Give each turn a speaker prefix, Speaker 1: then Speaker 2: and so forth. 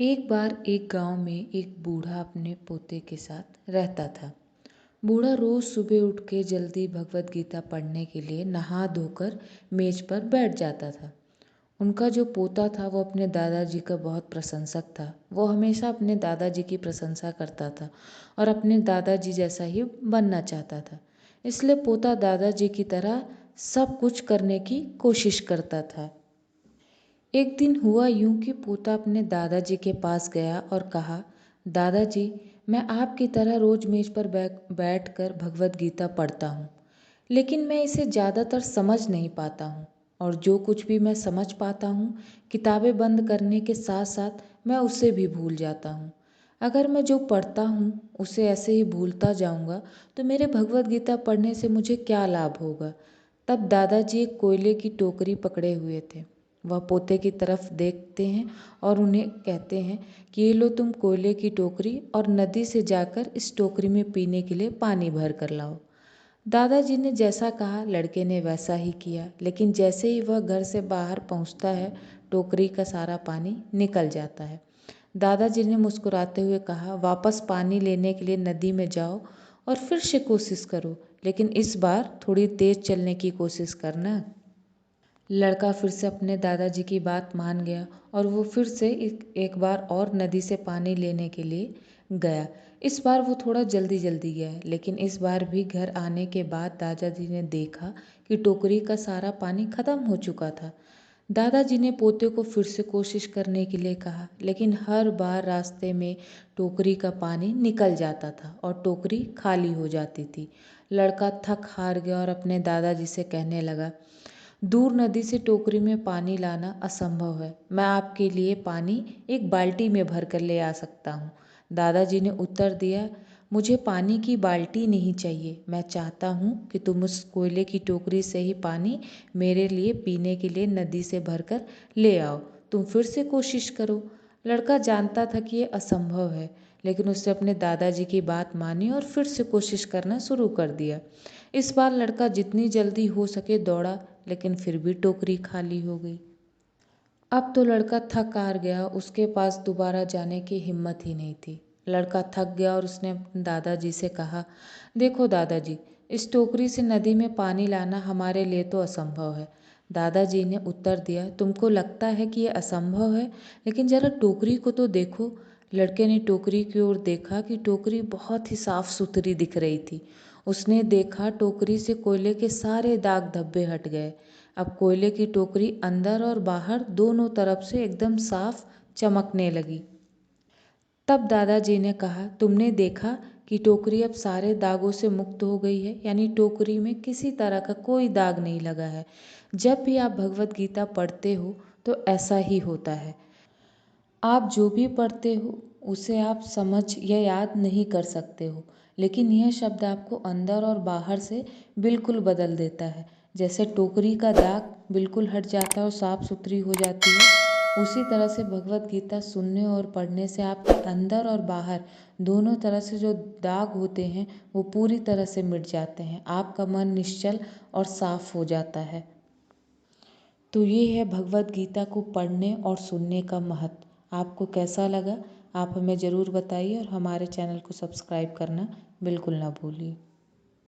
Speaker 1: एक बार एक गांव में एक बूढ़ा अपने पोते के साथ रहता था। बूढ़ा रोज सुबह उठ के जल्दी भगवत गीता पढ़ने के लिए नहा धोकर मेज पर बैठ जाता था। उनका जो पोता था वो अपने दादाजी का बहुत प्रशंसक था। वो हमेशा अपने दादाजी की प्रशंसा करता था और अपने दादाजी जैसा ही बनना चाहता था। इसलिए पोता दादाजी की तरह सब कुछ करने की कोशिश करता था। एक दिन हुआ यूं कि पोता अपने दादाजी के पास गया और कहा, दादाजी, मैं आपकी तरह रोज मेज पर बैठ कर भगवत गीता पढ़ता हूँ, लेकिन मैं इसे ज़्यादातर समझ नहीं पाता हूँ। और जो कुछ भी मैं समझ पाता हूँ, किताबें बंद करने के साथ साथ मैं उसे भी भूल जाता हूँ। अगर मैं जो पढ़ता हूँ उसे ऐसे ही भूलता जाऊँगा तो मेरे भगवत गीता पढ़ने से मुझे क्या लाभ होगा। तब दादाजी एक कोयले की टोकरी पकड़े हुए थे। वह पोते की तरफ देखते हैं और उन्हें कहते हैं कि ये लो तुम कोयले की टोकरी, और नदी से जाकर इस टोकरी में पीने के लिए पानी भर कर लाओ। दादाजी ने जैसा कहा लड़के ने वैसा ही किया, लेकिन जैसे ही वह घर से बाहर पहुंचता है टोकरी का सारा पानी निकल जाता है। दादाजी ने मुस्कुराते हुए कहा, वापस पानी लेने के लिए नदी में जाओ और फिर से कोशिश करो, लेकिन इस बार थोड़ी तेज चलने की कोशिश करना। लड़का फिर से अपने दादाजी की बात मान गया और वो फिर से एक बार और नदी से पानी लेने के लिए गया। इस बार वो थोड़ा जल्दी जल्दी गया, लेकिन इस बार भी घर आने के बाद दादाजी ने देखा कि टोकरी का सारा पानी खत्म हो चुका था। दादाजी ने पोते को फिर से कोशिश करने के लिए कहा, लेकिन हर बार रास्ते में टोकरी का पानी निकल जाता था और टोकरी खाली हो जाती थी। लड़का थक हार गया और अपने दादाजी से कहने लगा, दूर नदी से टोकरी में पानी लाना असंभव है। मैं आपके लिए पानी एक बाल्टी में भर कर ले आ सकता हूँ। दादाजी ने उत्तर दिया, मुझे पानी की बाल्टी नहीं चाहिए। मैं चाहता हूँ कि तुम उस कोयले की टोकरी से ही पानी मेरे लिए पीने के लिए नदी से भरकर ले आओ। तुम फिर से कोशिश करो। लड़का जानता था कि ये असंभव है, लेकिन उसने अपने दादाजी की बात मानी और फिर से कोशिश करना शुरू कर दिया। इस बार लड़का जितनी जल्दी हो सके दौड़ा, लेकिन फिर भी टोकरी खाली हो गई। अब तो लड़का थक हार गया, उसके पास दोबारा जाने की हिम्मत ही नहीं थी। लड़का थक गया और उसने अपने दादाजी से कहा, देखो दादाजी, इस टोकरी से नदी में पानी लाना हमारे लिए तो असंभव है। दादाजी ने उत्तर दिया, तुमको लगता है कि यह असंभव है, लेकिन जरा टोकरी को तो देखो। लड़के ने टोकरी की ओर देखा कि टोकरी बहुत ही साफ सुथरी दिख रही थी। उसने देखा टोकरी से कोयले के सारे दाग धब्बे हट गए। अब कोयले की टोकरी अंदर और बाहर दोनों तरफ से एकदम साफ चमकने लगी। तब दादाजी ने कहा, तुमने देखा कि टोकरी अब सारे दागों से मुक्त हो गई है, यानी टोकरी में किसी तरह का कोई दाग नहीं लगा है। जब भी आप भगवत गीता पढ़ते हो तो ऐसा ही होता है। आप जो भी पढ़ते हो उसे आप समझ या याद नहीं कर सकते हो, लेकिन यह शब्द आपको अंदर और बाहर से बिल्कुल बदल देता है। जैसे टोकरी का दाग बिल्कुल हट जाता है और साफ सुथरी हो जाती है, उसी तरह से भगवत गीता सुनने और पढ़ने से आपके अंदर और बाहर दोनों तरह से जो दाग होते हैं वो पूरी तरह से मिट जाते हैं। आपका मन निश्चल और साफ हो जाता है। तो ये है भगवत गीता को पढ़ने और सुनने का महत्व। आपको कैसा लगा आप हमें ज़रूर बताइए और हमारे चैनल को सब्सक्राइब करना बिल्कुल ना भूलिए।